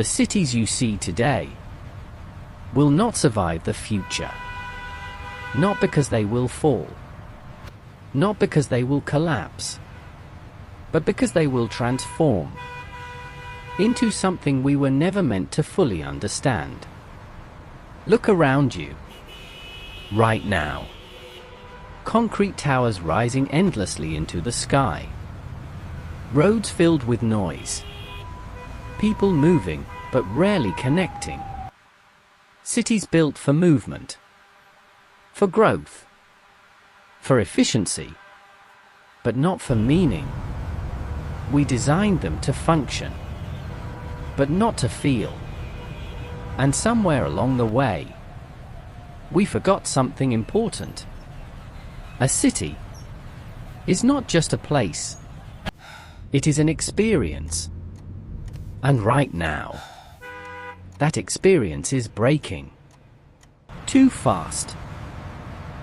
The cities you see today will not survive the future. Not because they will fall. Not because they will collapse. But because they will transform into something we were never meant to fully understand. Look around you. Right now. Concrete towers rising endlessly into the sky. Roads filled with noise. People moving, but rarely connecting. Cities built for movement. For growth. For efficiency. But not for meaning. We designed them to function. But not to feel. And somewhere along the way, we forgot something important. A city is not just a place. It is an experience. And right now, that experience is breaking. Too fast.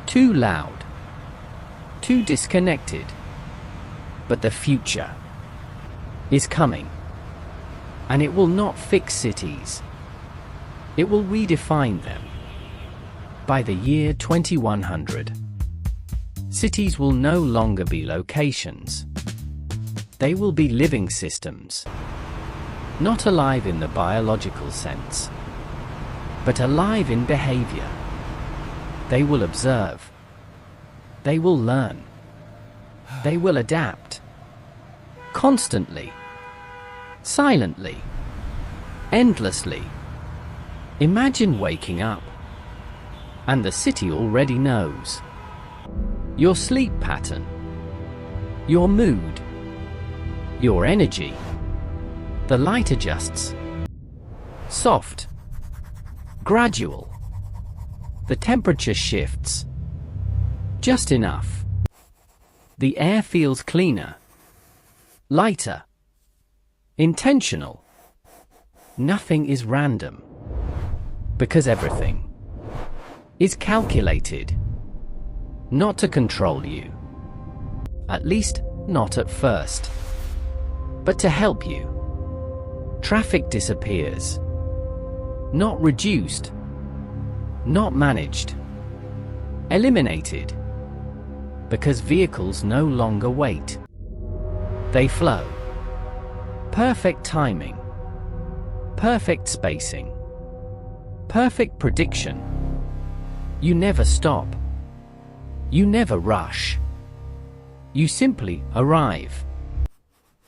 Too loud. Too disconnected. But the future is coming. And it will not fix cities. It will redefine them. By the year 2100, cities will no longer be locations. They will be living systems. Not alive in the biological sense, but alive in behavior. They will observe. They will learn. They will adapt. Constantly. Silently. Endlessly. Imagine waking up. And the city already knows your sleep pattern, your mood, your energy. The light adjusts. Soft. Gradual. The temperature shifts. Just enough. The air feels cleaner. Lighter. Intentional. Nothing is random. Because everything is calculated. Not to control you. At least, not at first. But to help you. Traffic disappears. Not reduced. Not managed. Eliminated. Because vehicles no longer wait. They flow. Perfect timing. Perfect spacing. Perfect prediction. You never stop. You never rush. You simply arrive.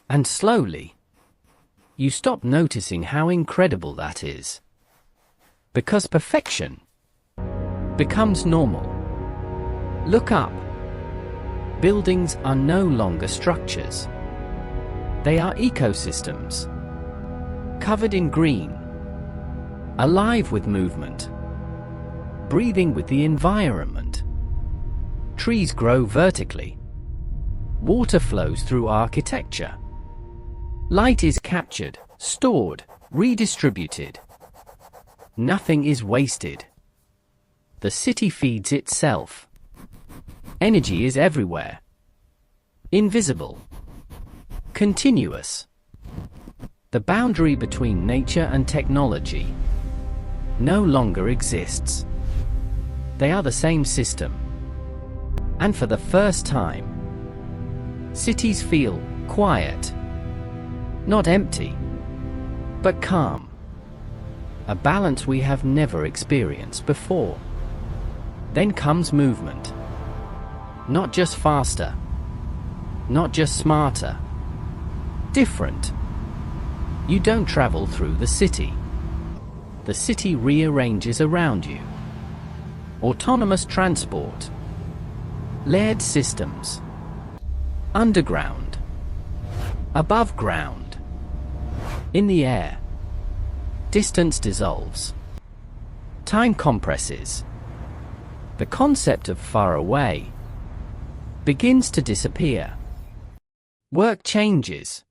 And slowly, you stop noticing how incredible that is. Because perfection becomes normal. Look up. Buildings are no longer structures. They are ecosystems. Covered in green. Alive with movement. Breathing with the environment. Trees grow vertically. Water flows through architecture. Light is captured, stored, redistributed. Nothing is wasted. The city feeds itself. Energy is everywhere. Invisible. Continuous. The boundary between nature and technology no longer exists. They are the same system. And for the first time, cities feel quiet. Not empty, but calm. A balance we have never experienced before. Then comes movement. Not just faster. Not just smarter. Different. You don't travel through the city. The city rearranges around you. Autonomous transport. Layered systems. Underground. Above ground. In the air. Distance dissolves. Time compresses. The concept of far away begins to disappear. Work changes.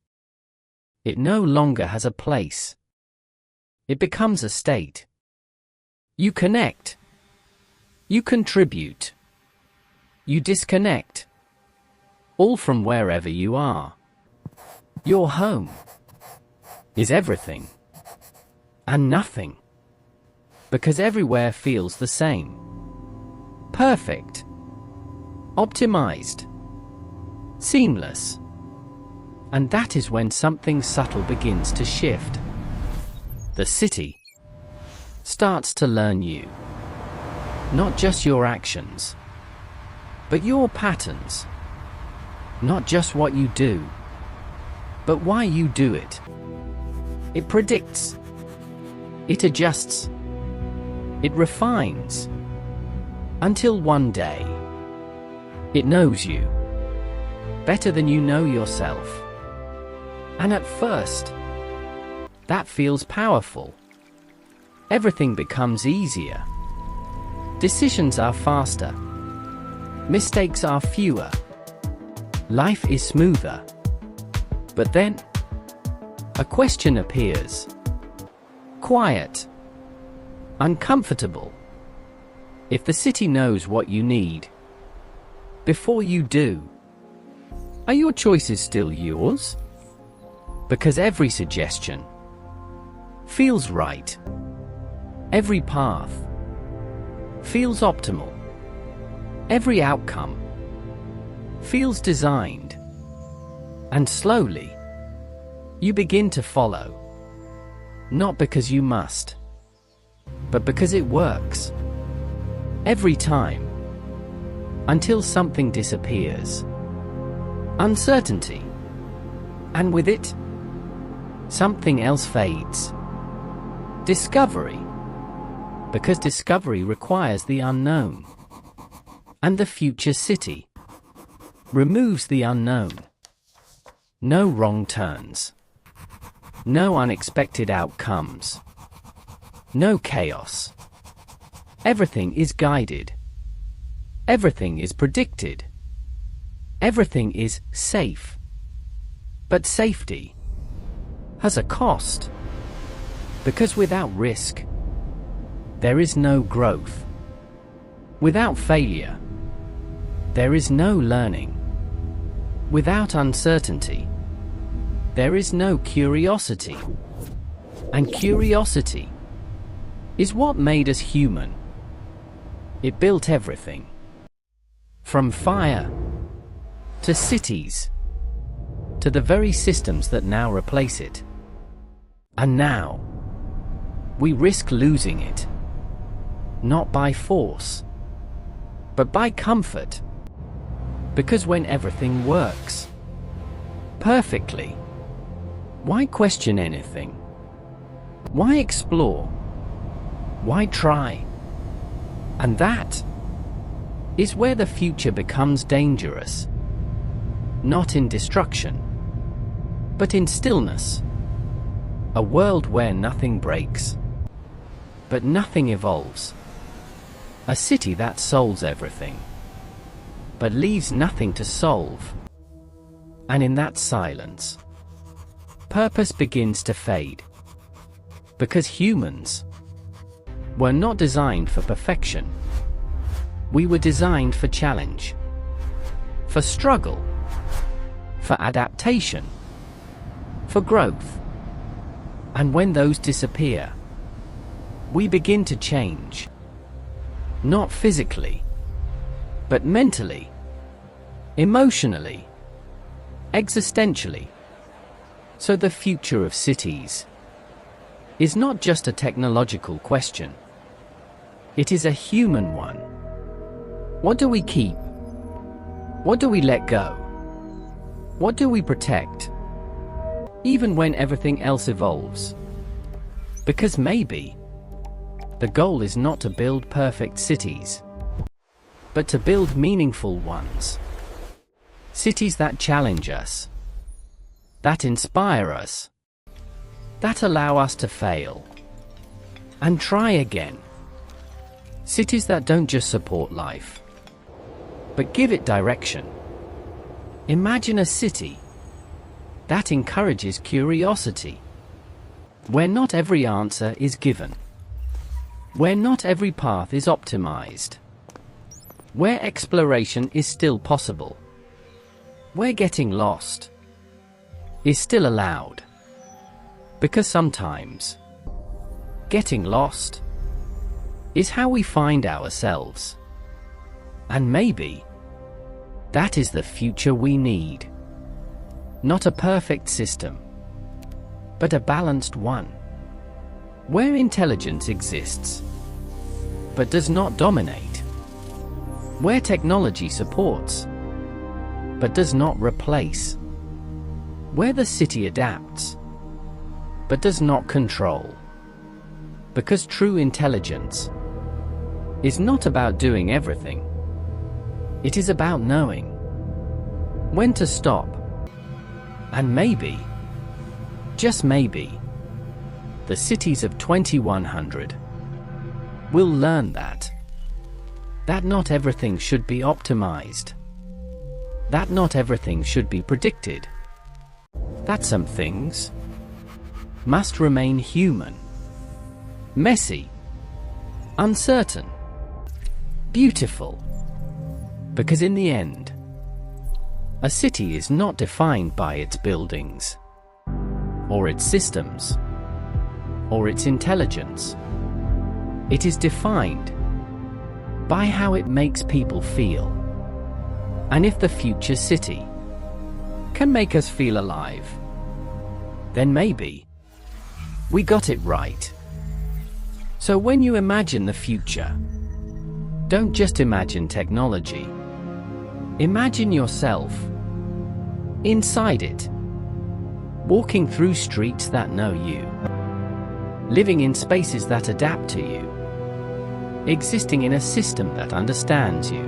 It no longer has a place. It becomes a state. You connect. You contribute. You disconnect. All from wherever you are. Your home is everything. And nothing. Because everywhere feels the same. Perfect. Optimized. Seamless. And that is when something subtle begins to shift. The city starts to learn you. Not just your actions, but your patterns. Not just what you do, but why you do it. It predicts. It adjusts. It refines. Until one day, it knows you better than you know yourself. And at first, that feels powerful. Everything becomes easier. Decisions are faster. Mistakes are fewer. Life is smoother. But then, a question appears. Quiet. Uncomfortable. If the city knows what you need, before you do, are your choices still yours? Because every suggestion feels right. Every path feels optimal. Every outcome feels designed. And slowly, you begin to follow. Not because you must, but because it works. Every time. Until something disappears. Uncertainty. And with it, something else fades. Discovery. Because discovery requires the unknown. And the future city removes the unknown. No wrong turns. No unexpected outcomes. No chaos. Everything is guided. Everything is predicted. Everything is safe. But safety has a cost. Because without risk, there is no growth. Without failure, there is no learning. Without uncertainty, there is no curiosity. And curiosity is what made us human. It built everything. From fire to cities to the very systems that now replace it. And now, we risk losing it. Not by force, but by comfort. Because when everything works perfectly, why question anything? Why explore? Why try? And that is where the future becomes dangerous. Not in destruction, but in stillness. A world where nothing breaks, but nothing evolves. A city that solves everything, but leaves nothing to solve. And in that silence, purpose begins to fade. Because humans were not designed for perfection. We were designed for challenge, for struggle, for adaptation, for growth. And when those disappear, we begin to change. Not physically, but mentally, emotionally, existentially. So the future of cities is not just a technological question. It is a human one. What do we keep? What do we let go? What do we protect? Even when everything else evolves. Because maybe the goal is not to build perfect cities, but to build meaningful ones. Cities that challenge us, that inspire us, that allow us to fail and try again. Cities that don't just support life, but give it direction. Imagine a city that encourages curiosity, where not every answer is given, where not every path is optimized, where exploration is still possible, where getting lost is still allowed. Because sometimes Getting lost is how we find ourselves. And maybe that is the future we need. Not a perfect system, but a balanced one, where intelligence exists, but does not dominate, where technology supports, but does not replace, where the city adapts, but does not control. Because true intelligence is not about doing everything. It is about knowing when to stop. And maybe, just maybe, the cities of 2100 will learn that not everything should be optimized, that not everything should be predicted, that some things must remain human, messy, uncertain, beautiful. Because in the end, a city is not defined by its buildings, or its systems, or its intelligence. It is defined by how it makes people feel. And if the future city can make us feel alive, then maybe we got it right. So when you imagine the future, don't just imagine technology. Imagine yourself inside it, walking through streets that know you, living in spaces that adapt to you, existing in a system that understands you.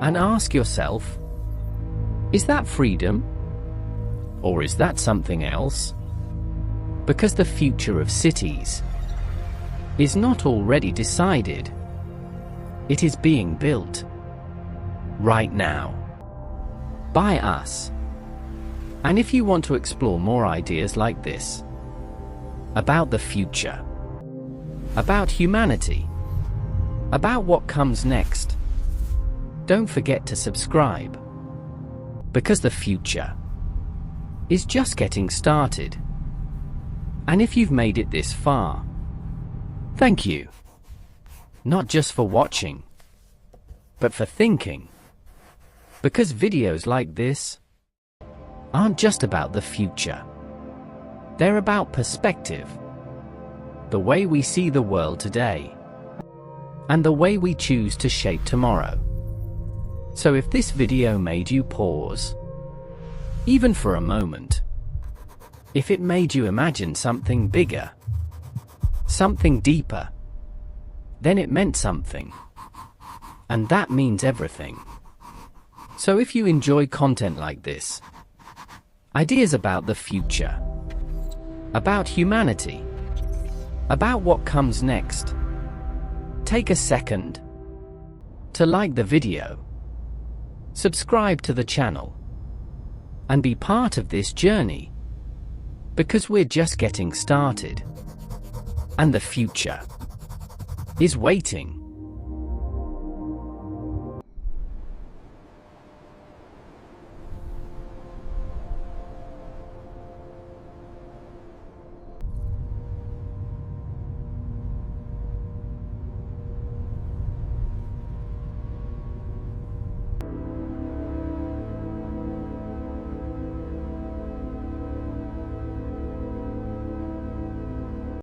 And ask yourself, is that freedom? Or is that something else? Because the future of cities is not already decided. It is being built right now by us. And if you want to explore more ideas like this about the future, about humanity, about what comes next, don't forget to subscribe. Because the future is just getting started. And if you've made it this far, thank you. Not just for watching, but for thinking. Because videos like this aren't just about the future. They're about perspective, the way we see the world today, and the way we choose to shape tomorrow. So if this video made you pause, even for a moment, if it made you imagine something bigger, something deeper, then it meant something. And that means everything. So if you enjoy content like this, ideas about the future, about humanity, about what comes next, take a second to like the video, subscribe to the channel, and be part of this journey. Because we're just getting started. And the future is waiting.